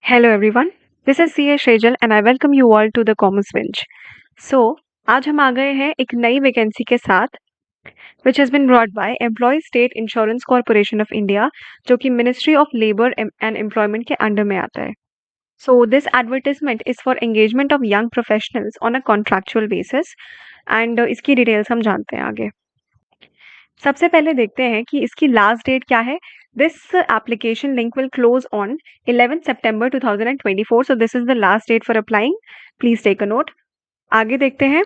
Hello everyone, this is CA Shejal and I welcome you all to the Commerce Bench. So, आज हम आ गए हैं एक नई वैकेंसी के साथ which has been brought by Employee State Insurance Corporation of India जो कि Ministry of Labour and Employment के अंडर में आता है. So, this advertisement is for engagement of young professionals on a contractual basis and इसकी details हम जानते हैं आगे. सबसे पहले देखते हैं कि इसकी लास्ट डेट क्या है. This application link will close on 11 September 2024. So this is the last date for applying. Please take a note. आगे देखते हैं.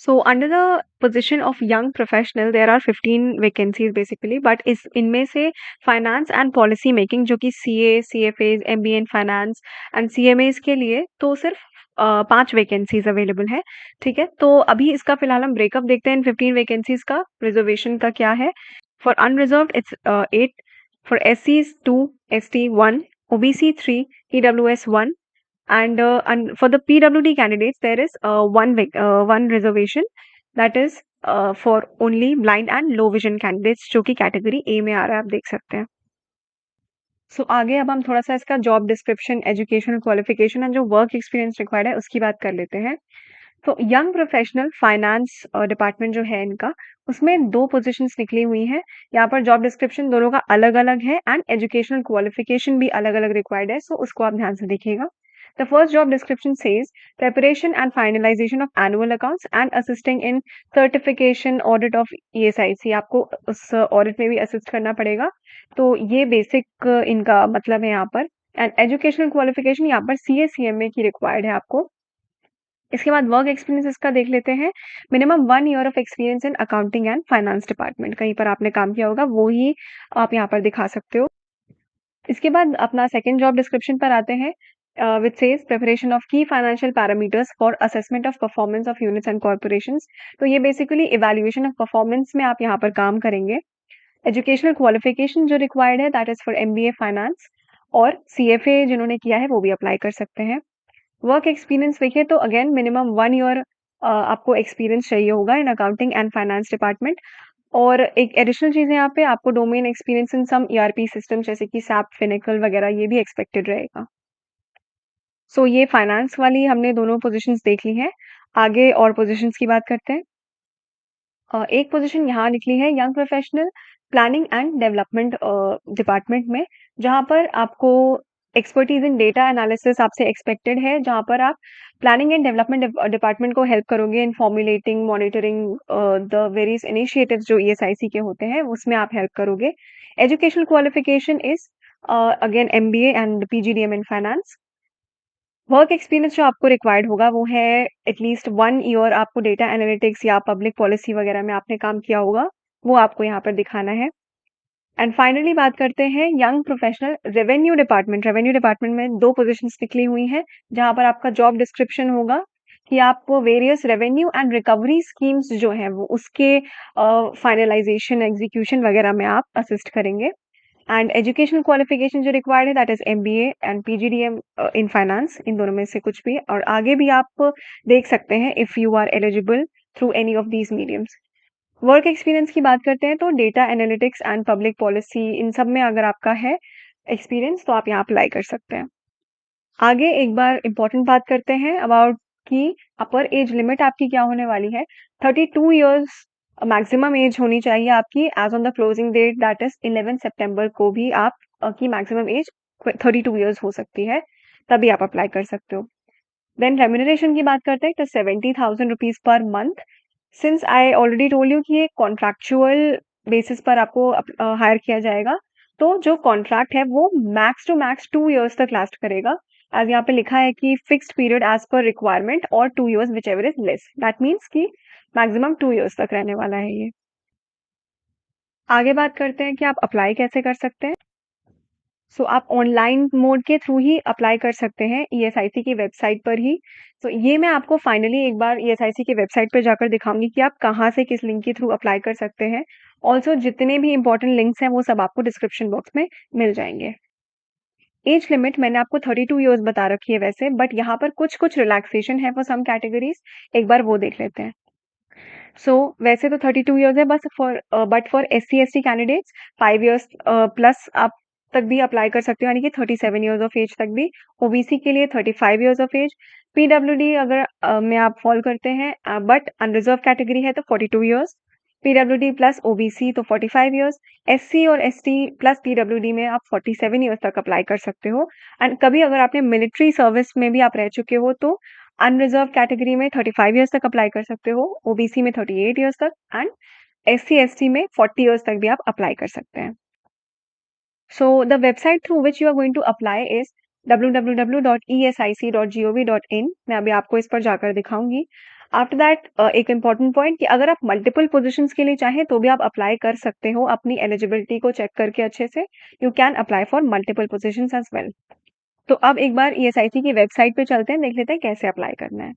So under the position of young professional there are 15 vacancies basically, but इनमें से finance and policy making जो कि CA, CFAs, MBA in finance and CMAs के लिए तो सिर्फ 5 वैकेंसीज अवेलेबल है. ठीक है, तो अभी इसका फिलहाल हम ब्रेकअप देखते हैं. 15 वैकेंसीज का रिजर्वेशन का क्या है. फॉर अनरिजर्व्ड इट्स 8, फॉर एससीज 2, ST 1, OBC 3, EWS 1, and for the PWD candidates there is one reservation that is for only blind and low vision candidates जो कि कैटेगरी ए में आ रहा है, आप देख सकते हैं. सो आगे अब हम थोड़ा सा इसका job description, educational qualification and जो वर्क एक्सपीरियंस रिक्वायर्ड है उसकी बात कर लेते हैं. तो यंग प्रोफेशनल फाइनेंस डिपार्टमेंट जो है इनका, उसमें 2 पोजीशंस निकली हुई हैं. यहाँ पर जॉब डिस्क्रिप्शन दोनों का अलग अलग है एंड एजुकेशनल क्वालिफिकेशन भी अलग अलग रिक्वायर्ड है. सो उसको आप ध्यान से देखिएगा. The first job description says preparation and finalization of annual accounts and assisting in certification audit of ESIC. आपको उस ऑडिट में भी असिस्ट करना पड़ेगा. तो ये बेसिक इनका मतलब है यहाँ पर. एंड एजुकेशनल क्वालिफिकेशन यहाँ पर CA-CMA की रिक्वायर्ड है आपको. इसके बाद वर्क एक्सपीरियंस इसका देख लेते हैं. Minimum 1 year of experience in accounting and finance department. कहीं पर आपने काम किया होगा वो ही आप यहाँ पर दिखा सकते हो. इसके बाद अपना सेकंड जॉब डिस्क्रिप्शन पर आते हैं, which says preparation of key financial parameters for assessment of performance of units and corporations. तो ये बेसिकली evaluation of performance में आप यहाँ पर काम करेंगे. एजुकेशनल क्वालिफिकेशन जो रिक्वायर्ड है that is for MBA finance, और CFA जिन्होंने किया है वो भी अप्लाई कर सकते हैं. वर्क एक्सपीरियंस देखिए तो अगेन मिनिमम 1 ईयर आपको एक्सपीरियंस चाहिए होगा in accounting and finance department. और एक एडिशनल चीज़ है यहाँ पे, आपको domain experience in some ERP system जैसे कि SAP, फिनिकल वगैरह ये भी एक्सपेक्टेड रहेगा. सो ये फाइनेंस वाली हमने दोनों पोजीशंस देख ली हैं. आगे और पोजीशंस की बात करते हैं. एक पोजीशन यहाँ निकली है young professional planning and development department में, जहाँ पर आपको एक्सपर्टीज इन डेटा एनालिसिस आपसे एक्सपेक्टेड है, जहाँ पर आप प्लानिंग एंड डेवलपमेंट डिपार्टमेंट को हेल्प करोगे in formulating, monitoring the various initiatives जो ESIC के होते हैं, उसमें आप हेल्प करोगे. Educational qualification is again MBA and PGDM in finance. Work experience जो आपको रिक्वायर्ड होगा वो है एटलीस्ट 1 ईयर. आपको डेटा एनालिटिक्स या पब्लिक पॉलिसी वगैरह में आपने काम किया होगा, वो आपको यहाँ पर दिखाना है. एंड फाइनली बात करते हैं young professional revenue department. Revenue department में 2 पोजीशंस निकली हुई हैं, जहाँ पर आपका जॉब डिस्क्रिप्शन होगा कि आपको various revenue and recovery schemes जो हैं वो उसके फाइनलाइजेशन, एग्जीक्यूशन वगैरह में आप असिस्ट करेंगे. एंड एजुकेशनल क्वालिफिकेशन जो रिक्वायर्ड है that is MBA and PGDM in finance, इन दोनों में से कुछ भी. और आगे भी आप देख सकते हैं if you are eligible through any of these mediums. Work experience की बात करते हैं तो data analytics and public policy इन सब में अगर आपका है एक्सपीरियंस तो आप यहाँ अप्लाई कर सकते हैं. आगे एक बार इम्पोर्टेंट बात करते हैं अबाउट कि अपर एज लिमिट आपकी क्या होने वाली है. 32 ईयर्स मैक्सिमम एज होनी चाहिए आपकी age on the closing date that is 11 सितंबर को भी आप की मैक्सिमम एज 32 ईयर्स हो सकती है, तभी आप अप्लाई कर सकते हो. देन रेम्यूनरेशन की बात करते हैं तो 70,000 rupees per month. Since I already told you कि ये कॉन्ट्रैक्चुअल बेसिस पर आपको हायर किया जाएगा, तो जो कॉन्ट्रैक्ट है वो मैक्स टू मैक्स 2 ईयर्स तक लास्ट करेगा. एज यहाँ पे लिखा है कि फिक्स्ड पीरियड एज पर रिक्वायरमेंट और 2 years whichever is less. That means कि मैक्सिमम 2 ईयर्स तक रहने वाला है ये. आगे बात करते हैं कि आप अप्लाई कैसे कर सकते हैं. सो आप ऑनलाइन मोड के थ्रू ही अप्लाई कर सकते हैं ESIC की वेबसाइट पर ही. तो ये मैं आपको फाइनली एक बार ESIC की वेबसाइट पर जाकर दिखाऊंगी कि आप कहाँ से किस लिंक के थ्रू अप्लाई कर सकते हैं. ऑल्सो जितने भी इंपॉर्टेंट लिंक्स हैं वो सब आपको डिस्क्रिप्शन बॉक्स में मिल जाएंगे. एज लिमिट मैंने आपको 32 ईयर्स बता रखी है वैसे, बट यहाँ पर कुछ कुछ रिलैक्सेशन है फॉर सम कैटेगरीज. एक बार वो देख लेते हैं. सो वैसे तो 32 ईयर्स है बस for, but for SC ST candidates 5 years plus आप तक भी अप्लाई कर सकते हो, यानी कि 37 ईयर्स ऑफ एज तक भी। ओबीसी के लिए 35 ईयर्स ऑफ एज। पीडब्ल्यूडी अगर में आप फॉल करते हैं बट अनरिजर्व कैटेगरी है तो 42 ईयर्स। पीडब्ल्यूडी प्लस ओबीसी तो 45 ईयर्स। एससी और एसटी प्लस पीडब्ल्यूडी में आप 47 ईयर्स तक अप्लाई कर सकते हो। एंड कभी अगर आपने मिलिट्री सर्विस में भी आप रह चुके हो तो अनरिजर्व कैटेगरी में 35 ईयर्स तक अप्लाई कर सकते हो, ओबीसी में 38 ईयर्स तक, एंड एससी एसटी में 40 ईयर्स तक भी आप अप्लाई कर सकते हैं। So the website through which you are going to apply is www.esic.gov.in। मैं अभी आपको इस पर जाकर दिखाऊंगी। आफ्टर दैट एक इम्पॉर्टेंट पॉइंट कि अगर आप मल्टीपल पोजीशंस के लिए चाहें तो भी आप अप्लाई कर सकते हो अपनी एलिजिबिलिटी को चेक करके अच्छे से। You can apply for multiple positions as well. तो अब एक बार ESIC की वेबसाइट पे चलते हैं, देख लेते हैं कैसे अप्लाई करना है।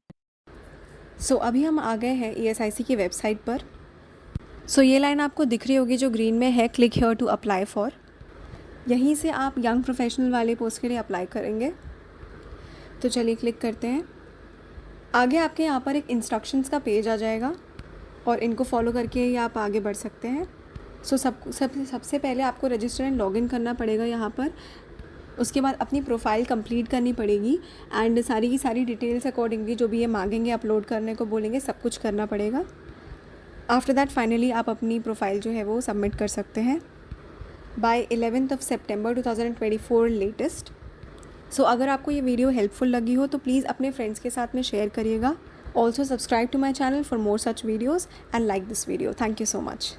सो अभी हम आ गए हैं ESIC की वेबसाइट पर। सो ये लाइन आपको दिख रही होगी जो ग्रीन में है, click here to apply for. यहीं से आप यंग प्रोफेशनल वाले पोस्ट के लिए अप्लाई करेंगे। तो चलिए क्लिक करते हैं। आगे आपके यहाँ पर एक इंस्ट्रक्शंस का पेज आ जाएगा और इनको फॉलो करके ही आप आगे बढ़ सकते हैं। सो सबसे पहले आपको रजिस्टर एंड लॉगिन करना पड़ेगा यहाँ पर। उसके बाद अपनी प्रोफाइल कंप्लीट करनी पड़ेगी एंड सारी की सारी डिटेल्स अकॉर्डिंगली जो भी ये मांगेंगे, अपलोड करने को बोलेंगे, सब कुछ करना पड़ेगा। आफ्टर दैट फाइनली आप अपनी प्रोफाइल जो है वो सबमिट कर सकते हैं by 11th of September 2024 latest. So अगर आपको ये वीडियो हेल्पफुल लगी हो तो प्लीज़ अपने फ्रेंड्स के साथ में शेयर करिएगा। Also subscribe to my channel for more such videos and like this video. Thank you so much.